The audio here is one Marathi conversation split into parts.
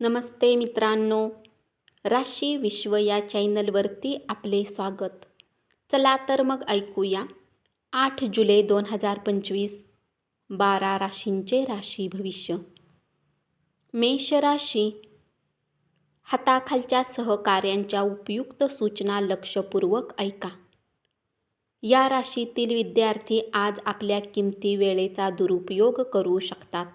नमस्ते मित्रांनो, राशी विश्व या चॅनलवरती आपले स्वागत. चला तर मग ऐकूया 8 जुलै 2025 12 राशींचे राशी भविष्य. मेष राशी, हाताखालच्या सहकाऱ्यांच्या उपयुक्त सूचना लक्षपूर्वक ऐका. या राशीतील विद्यार्थी आज आपल्या किमती वेळेचा दुरुपयोग करू शकतात.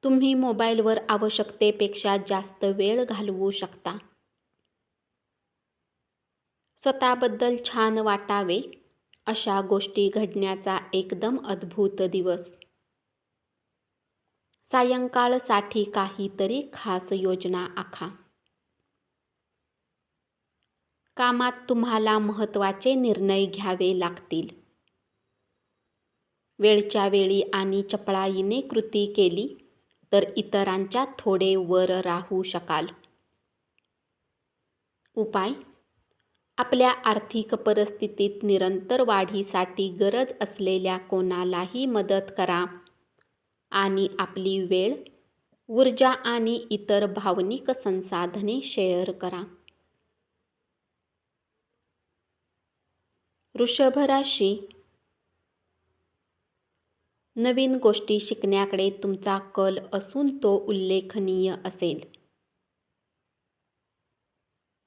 तुम्ही मोबाईलवर आवश्यकतेपेक्षा जास्त वेळ घालवू शकता. स्वतःबद्दल छान वाटावे अशा गोष्टी घडण्याचा एकदम अद्भुत दिवस. सायंकाळसाठी काहीतरी खास योजना आखा. कामात तुम्हाला महत्त्वाचे निर्णय घ्यावे लागतील. वेळच्या वेळी आणि चपळाईने कृती केली तर इतरांच्या थोडे वर राहू शकाल. उपाय: आपल्या आर्थिक परिस्थितीत निरंतर वाढीसाठी गरज असलेल्या कोणालाही मदत करा आणि आपली वेळ, ऊर्जा आणि इतर भावनिक संसाधने शेअर करा. वृषभ राशी, नवीन गोष्टी शिकण्याकडे तुमचा कल असून तो उल्लेखनीय असेल.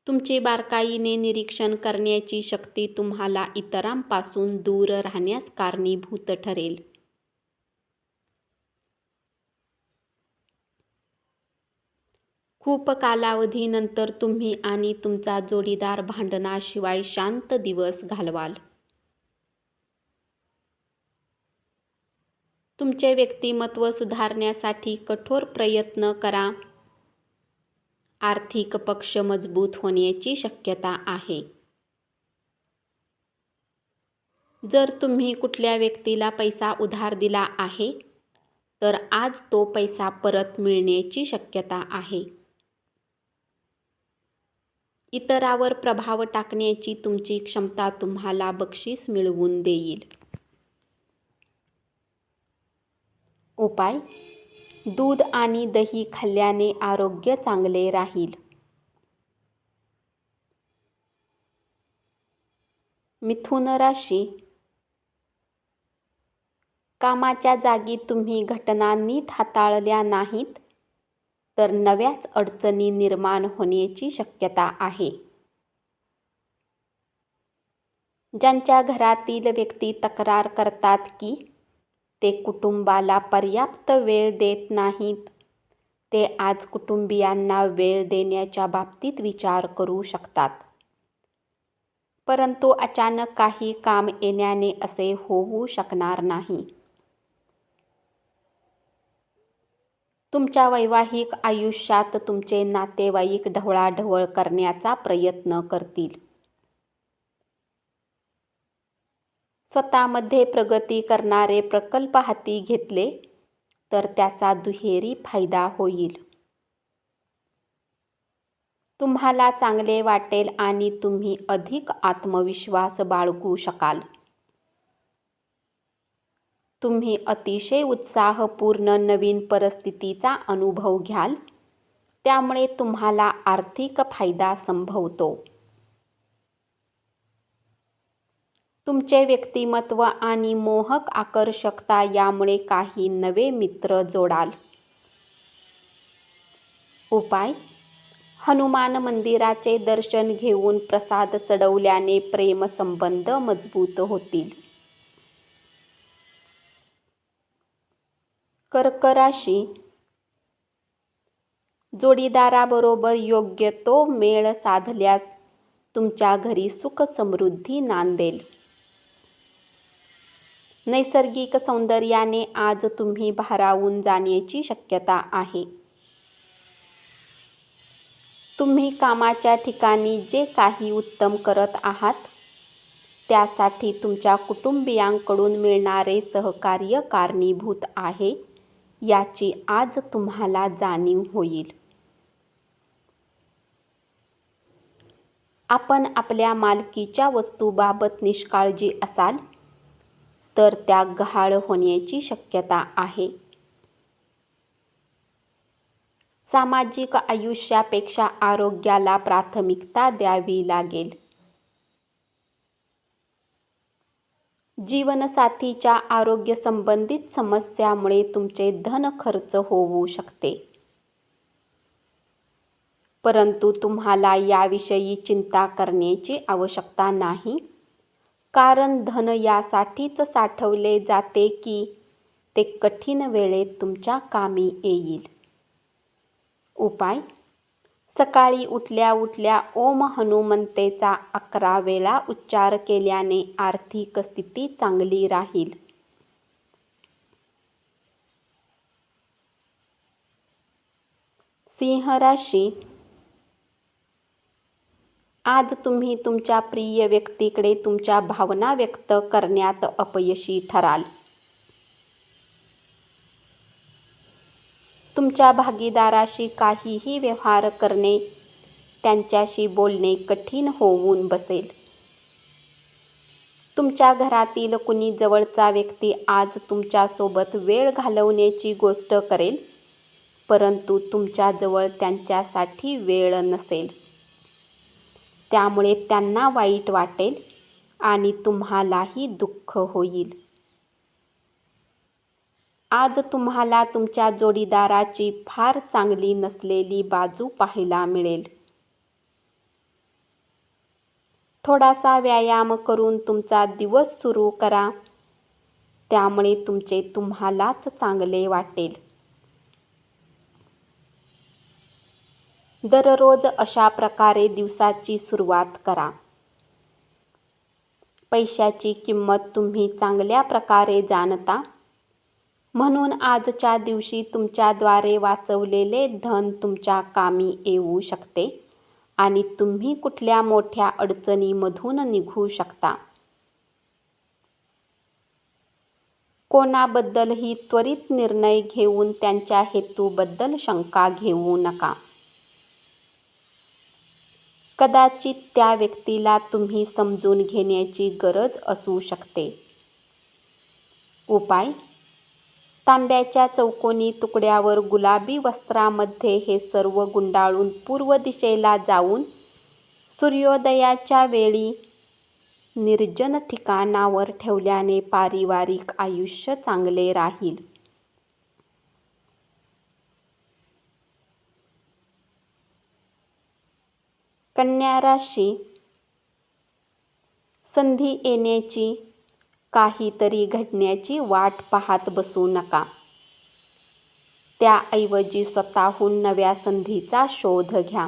तुमची बारकाईने निरीक्षण करण्याची शक्ती तुम्हाला इतरांपासून दूर राहण्यास कारणीभूत ठरेल. खूप कालावधीनंतर तुम्ही आणि तुमचा जोडीदार भांडणाशिवाय शांत दिवस घालवाल. तुमचे व्यक्तिमत्व सुधारण्यासाठी कठोर प्रयत्न करा. आर्थिक पक्ष मजबूत होण्याची शक्यता आहे. जर तुम्ही कुठल्या व्यक्तीला पैसा उधार दिला आहे तर आज तो पैसा परत मिळण्याची शक्यता आहे. इतरावर प्रभाव टाकण्याची तुमची क्षमता तुम्हाला बक्षीस मिळवून देईल. उपाय: दूध आणि दही खाल्ल्याने आरोग्य चांगले राहील. मिथुन राशी, कामाच्या जागी तुम्ही घटना नीट हाताळल्या नाहीत तर नव्याच अडचणी निर्माण होण्याची शक्यता आहे. ज्यांच्या घरातील व्यक्ती तक्रार करतात की ते कुटुंबाला पर्याप्त वेळ देत नाहीत, ते आज कुटुंबियांना वेळ देण्याच्या बाबतीत विचार करू शकतात. परंतु अचानक काही काम येण्याने असे होऊ शकणार नाही. तुमच्या वैवाहिक आयुष्यात तुमचे नातेवाईक ढवळाढवळ करण्याचा प्रयत्न करतील. स्वतःमध्ये प्रगती करणारे प्रकल्प हाती घेतले तर त्याचा दुहेरी फायदा होईल. तुम्हाला चांगले वाटेल आणि तुम्ही अधिक आत्मविश्वास बाळगू शकाल. तुम्ही अतिशय उत्साहपूर्ण नवीन परिस्थितीचा अनुभव घ्याल, त्यामुळे तुम्हाला आर्थिक फायदा संभवतो. तुमचे व्यक्तिमत्व आणि मोहक आकर्षकता यामुळे काही नवे मित्र जोडाल. उपाय: हनुमान मंदिराचे दर्शन घेऊन प्रसाद चढवल्याने प्रेमसंबंध मजबूत होतील. कर्क राशी, जोडीदाराबरोबर योग्य तो मेळ साधल्यास तुमच्या घरी सुख समृद्धी नांदेल. नैसर्गिक सौंदर्याने आज तुम्ही भारावून जाण्याची शक्यता आहे. तुम्ही कामाच्या ठिकाणी जे काही उत्तम करत आहात त्यासाठी तुमच्या कुटुंबियांकडून मिळणारे सहकार्य कारणीभूत आहे याची आज तुम्हाला जाणीव होईल. आपण आपल्या मालकीच्या वस्तूबाबत निष्काळजी असाल तर त्या गहाळ होण्याची शक्यता आहे. सामाजिक आयुष्यापेक्षा आरोग्याला प्राथमिकता द्यावी लागेल. जीवनसाथीच्या आरोग्यसंबंधित समस्यामुळे तुमचे धन खर्च होऊ शकते. परंतु तुम्हाला याविषयी चिंता करण्याची आवश्यकता नाही, कारण धन यासाठीच साठवले जाते की ते कठीण वेळेत तुमच्या कामी येईल. उपाय: सकाळी उठल्या उठल्या ओम हनुमंतेचा 11 वेळा उच्चार केल्याने आर्थिक स्थिती चांगली राहील. सिंह राशी. आज तुम्ही तुमच्या प्रिय व्यक्तीकडे तुमच्या भावना व्यक्त करण्यात अपयशी ठराल. तुमच्या भागीदाराशी काहीही व्यवहार करणे, त्यांच्याशी बोलणे कठीण होऊन बसेल. तुमच्या घरातील कुणी जवळचा व्यक्ती आज तुमच्यासोबत वेळ घालवण्याची गोष्ट करेल, परंतु तुमच्याजवळ त्यांच्यासाठी वेळ नसेल. त्यामुळे त्यांना वाईट वाटेल आणि तुम्हालाही दुःख होईल. आज तुम्हाला तुमच्या जोडीदाराची फार चांगली नसलेली बाजू पाहायला मिळेल. थोडासा व्यायाम करून तुमचा दिवस सुरू करा, त्यामुळे तुमचे तुम्हालाच चांगले वाटेल. दररोज अशा प्रकारे दिवसाची सुरुवात करा. पैशाची किंमत तुम्ही चांगल्या प्रकारे जाणता, म्हणून आजच्या दिवशी तुमच्याद्वारे वाचवलेले धन तुमच्या कामी येऊ शकते आणि तुम्ही कुठल्या मोठ्या अडचणीमधून निघू शकता. कोणाबद्दलही त्वरित निर्णय घेऊन त्यांच्या हेतूबद्दल शंका घेऊ नका. कदाचित त्या व्यक्तीला तुम्ही समजून घेण्याची गरज असू शकते. उपाय: तांब्याच्या चौकोनी तुकड्यावर गुलाबी वस्त्रामध्ये हे सर्व गुंडाळून पूर्व दिशेला जाऊन सूर्योदयाच्या वेळी निर्जन ठिकाणावर ठेवल्याने पारिवारिक आयुष्य चांगले राहील. कन्या राशी. संधी येण्याची, काहीतरी घडण्याची वाट पाहत बसू नका. त्याऐवजी स्वतःहून नव्या संधीचा शोध घ्या.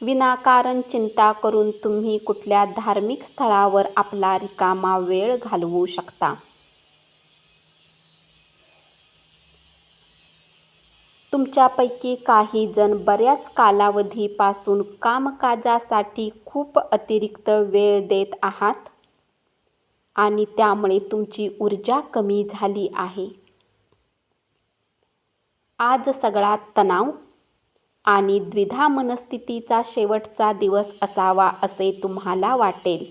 विनाकारण चिंता करून तुम्ही कुठल्या धार्मिक स्थळावर आपला रिकामा वेळ घालवू शकता. तुमच्यापैकी काही जण बऱ्याच कालावधीपासून कामकाजासाठी खूप अतिरिक्त वेळ देत आहात आणि त्यामुळे तुमची ऊर्जा कमी झाली आहे. आज सगळा तणाव आणि द्विधा मनस्थितीचा शेवटचा दिवस असावा असे तुम्हाला वाटेल.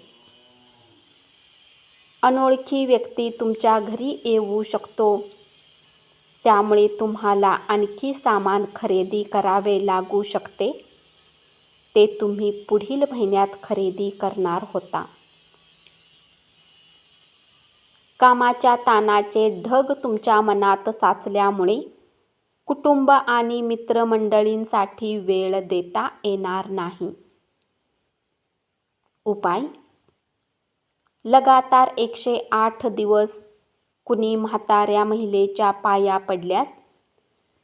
अनोळखी व्यक्ती तुमच्या घरी येऊ शकतो, त्यामुळे तुम्हाला आणखी सामान खरेदी करावे लागू शकते. ते तुम्ही पुढील महिन्यात खरेदी करणार होता. कामाच्या ताणाचे ढग तुमच्या मनात साचल्यामुळे कुटुंब आणि मित्रमंडळींसाठी वेळ देता येणार नाही. उपाय: लगातार 108 दिवस कुणी म्हाताऱ्या महिलेच्या पाया पडल्यास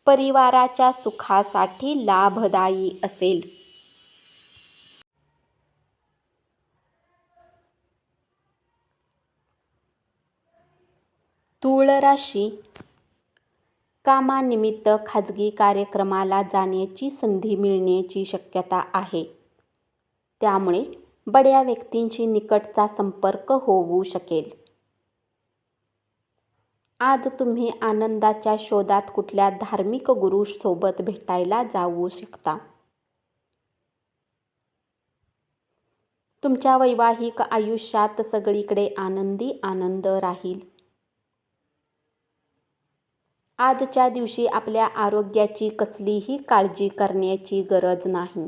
परिवाराच्या सुखासाठी लाभदायी असेल. तूळ राशी. कामानिमित्त खाजगी कार्यक्रमाला जाण्याची संधी मिळण्याची शक्यता आहे, त्यामुळे बड्या व्यक्तींशी निकटचा संपर्क होऊ शकेल. आज तुम्ही आनंदाच्या शोधात कुठल्या धार्मिक गुरूसोबत भेटायला जाऊ शकता. तुमच्या वैवाहिक आयुष्यात सगळीकडे आनंदी आनंद राहील. आजच्या दिवशी आपल्या आरोग्याची कसलीही काळजी करण्याची गरज नाही.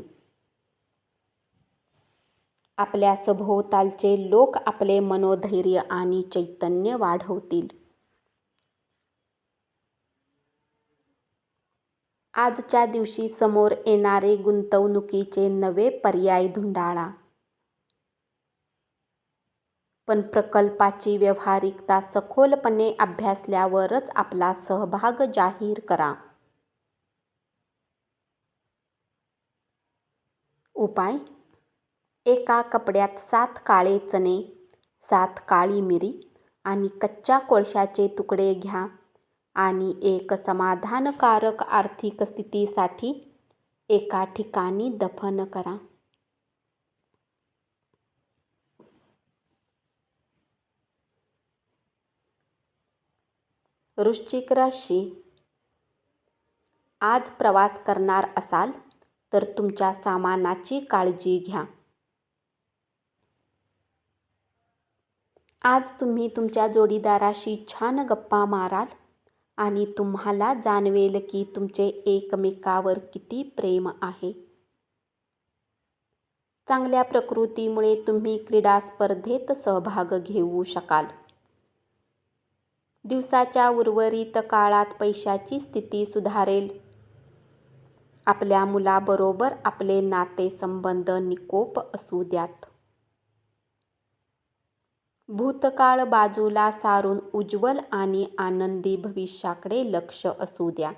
आपल्या सभोवतालचे लोक आपले मनोधैर्य आणि चैतन्य वाढवतील. आजच्या दिवशी समोर येणारे गुंतवणुकीचे नवे पर्याय धुंडाळा. पण प्रकल्पाची व्यावहारिकता सखोलपणे अभ्यासल्यावरच आपला सहभाग जाहीर करा. उपाय: एका कपड्यात 7 काळे चणे, 7 काळी मिरी आणि कच्च्या कोळशाचे तुकडे घ्या आणि एक समाधानकारक आर्थिक स्थितीसाठी एका ठिकाणी दफन करा. वृश्चिक राशी: आज प्रवास करणार असाल तर तुमच्या सामानाची काळजी घ्या. आज तुम्ही तुमच्या जोडीदाराशी छान गप्पा माराल आणि तुम्हाला जाणवेल की तुमचे एकमेकावर किती प्रेम आहे. चांगल्या प्रकृतीमुळे तुम्ही क्रीडा स्पर्धेत सहभाग घेऊ शकाल. दिवसाच्या उर्वरित काळात पैशाची स्थिती सुधारेल. आपल्या मुलाबरोबर आपले नातेसंबंध निकोप असू द्यात. भूतकाळ बाजूला सारून उज्ज्वल आणि आनंदी भविष्याकडे लक्ष असू द्या.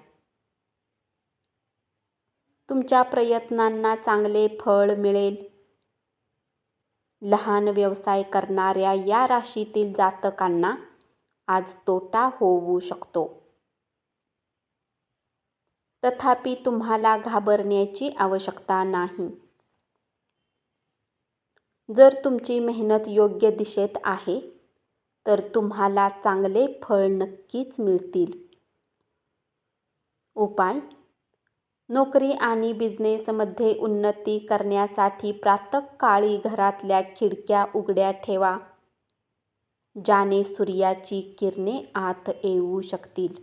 तुमच्या प्रयत्नांना चांगले फळ मिळेल. लहान व्यवसाय करणाऱ्या या राशीतील जातकांना आज तोटा होऊ शकतो. तथापि तुम्हाला घाबरण्याची आवश्यकता नाही. जर तुमची मेहनत योग्य दिशेत आहे तर तुम्हाला चांगले फळ नक्कीच मिळतील. उपाय: नोकरी आणि बिझनेसमध्ये उन्नती करण्यासाठी प्रातःकाळी घरातल्या खिडक्या उघड्या ठेवा, ज्याने सूर्याची किरणे आत येऊ शकतील.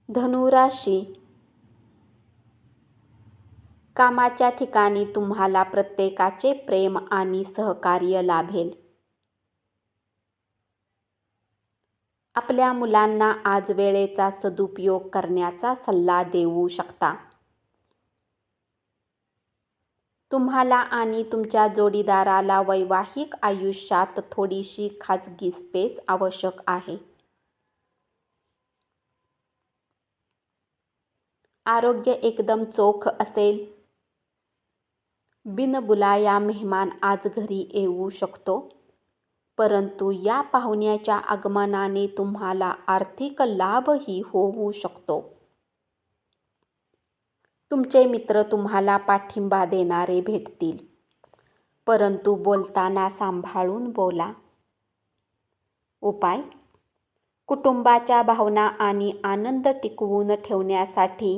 धनु राशी: कामाच्या ठिकाणी तुम्हाला प्रत्येकाचे प्रेम आणि सहकार्य लाभेल. आपल्या मुलांना आज वेळेचा सदुपयोग करण्याचा सल्ला देऊ शकता. तुम्हाला आणि तुमच्या जोडीदाराला वैवाहिक आयुष्यात थोडीशी खाजगी स्पेस आवश्यक आहे. आरोग्य एकदम चोख असेल. बिनबुलाया मेहमान आज घरी येऊ शकतो, परंतु या पाहुण्याच्या आगमनाने तुम्हाला आर्थिक लाभही होऊ शकतो. तुमचे मित्र तुम्हाला पाठिंबा देणारे भेटतील, परंतु बोलताना सांभाळून बोला. उपाय: कुटुंबाच्या भावना आणि आनंद टिकवून ठेवण्यासाठी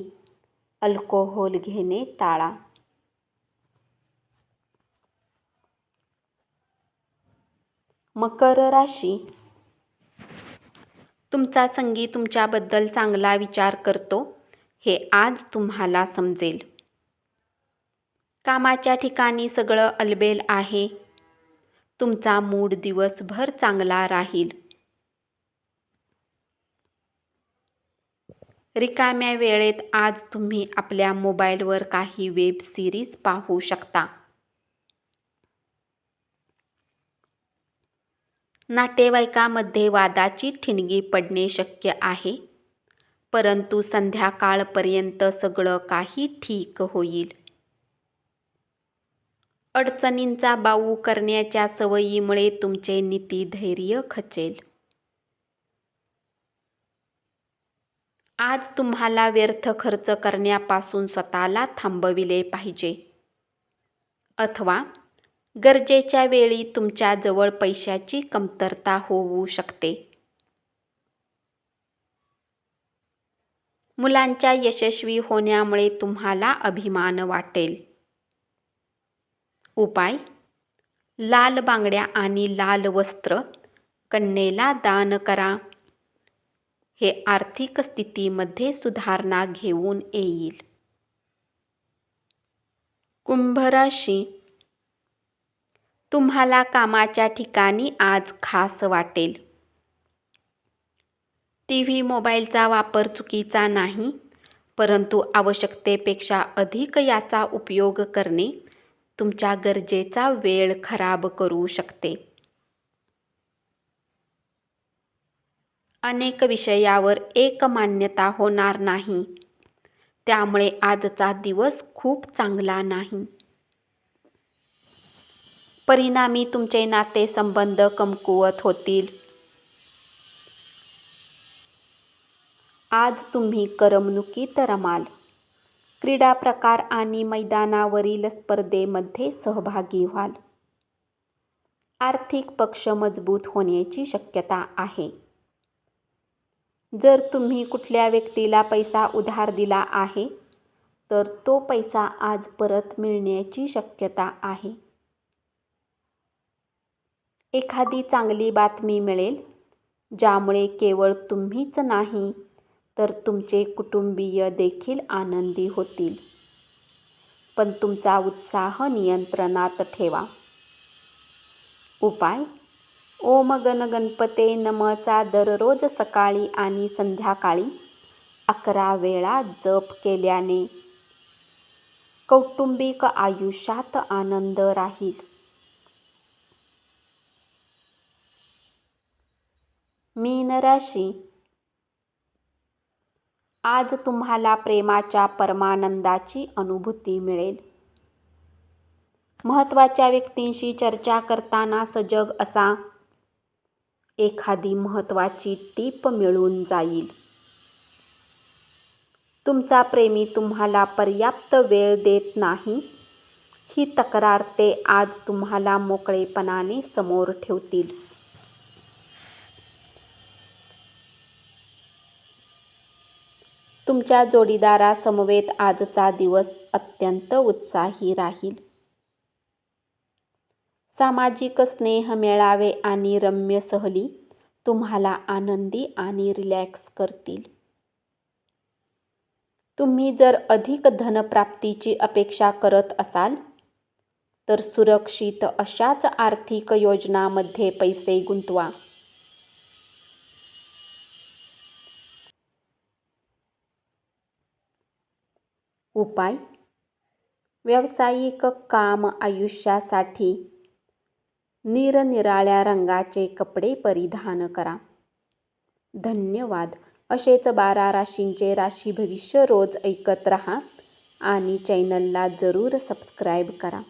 अल्कोहोल घेणे टाळा. मकर राशी: तुमचा संगी तुमच्याबद्दल चांगला विचार करतो हे आज तुम्हाला समजेल. कामाच्या ठिकाणी सगळं अलबेल आहे. तुमचा मूड दिवसभर चांगला राहील. रिकाम्या वेळेत आज तुम्ही आपल्या मोबाईलवर काही वेब सिरीज पाहू शकता. नातेवाईकामध्ये वादाची ठिणगी पडणे शक्य आहे, परंतु संध्याकाळपर्यंत सगळं काही ठीक होईल. अडचणींचा बाऊ करण्याच्या सवयीमुळे तुमचे नीतिधैर्य खचेल. आज तुम्हाला व्यर्थ खर्च करण्यापासून स्वतःला थांबविले पाहिजे, अथवा गरजेच्या वेळी तुमच्या जवळ पैशाची कमतरता होऊ शकते. मुलांच्या यशस्वी होण्यामुळे तुम्हाला अभिमान वाटेल. उपाय: लाल बांगड्या आणि लाल वस्त्र कन्येला दान करा. हे आर्थिक स्थितीमध्ये सुधारणा घेऊन येईल. कुंभ राशी, तुम्हाला कामाच्या ठिकाणी आज खास वाटेल. टीव्ही मोबाईलचा वापर चुकीचा नाही, परंतु आवश्यकतेपेक्षा अधिक याचा उपयोग करणे तुमच्या गरजेचा वेळ खराब करू शकते. अनेक विषयावर एकमान्यता होणार नाही, त्यामुळे आजचा दिवस खूप चांगला नाही. परिणामी तुमचे नातेसंबंध कमकुवत होतील. आज तुम्ही करमणुकीत रमाल. क्रीडा प्रकार आणि मैदानावरील स्पर्धेमध्ये सहभागी व्हाल. आर्थिक पक्ष मजबूत होण्याची शक्यता आहे. जर तुम्ही कुठल्या व्यक्तीला पैसा उधार दिला आहे, तर तो पैसा आज परत मिळण्याची शक्यता आहे. एखादी चांगली बातमी मिळेल, ज्यामुळे केवळ तुम्हीच नाही, तर तुमचे कुटुंबीय देखील आनंदी होतील. पण तुमचा उत्साह नियंत्रणात ठेवा. उपाय: ओम गण गणपते नम:चा दररोज सकाळी आणि संध्याकाळी 11 वेळा जप केल्याने कौटुंबिक आयुष्यात आनंद राहील. मीन राशी, आज तुम्हाला प्रेमाच्या परमानंदाची अनुभूती मिळेल. महत्त्वाच्या व्यक्तींशी चर्चा करताना सजग असा. एखादी महत्त्वाची टीप मिळून जाईल. तुमचा प्रेमी तुम्हाला पर्याप्त वेळ देत नाही, ही तक्रार ते आज तुम्हाला मोकळेपणाने समोर ठेवतील. तुमच्या जोडीदारासमवेत आजचा दिवस अत्यंत उत्साही राहील. सामाजिक स्नेह मेळावे आणि रम्य सहली तुम्हाला आनंदी आणि रिलॅक्स करतील. तुम्ही जर अधिक धनप्राप्तीची अपेक्षा करत असाल, तर सुरक्षित अशाच आर्थिक योजनांमध्ये पैसे गुंतवा. उपाय: व्यावसायिक काम आयुष्यासाठी निरनिराळ्या रंगाचे कपडे परिधान करा. धन्यवाद. असेच 12 राशींचे राशी भविष्य रोज ऐकत रहा आणि चॅनलला जरूर सबस्क्राईब करा.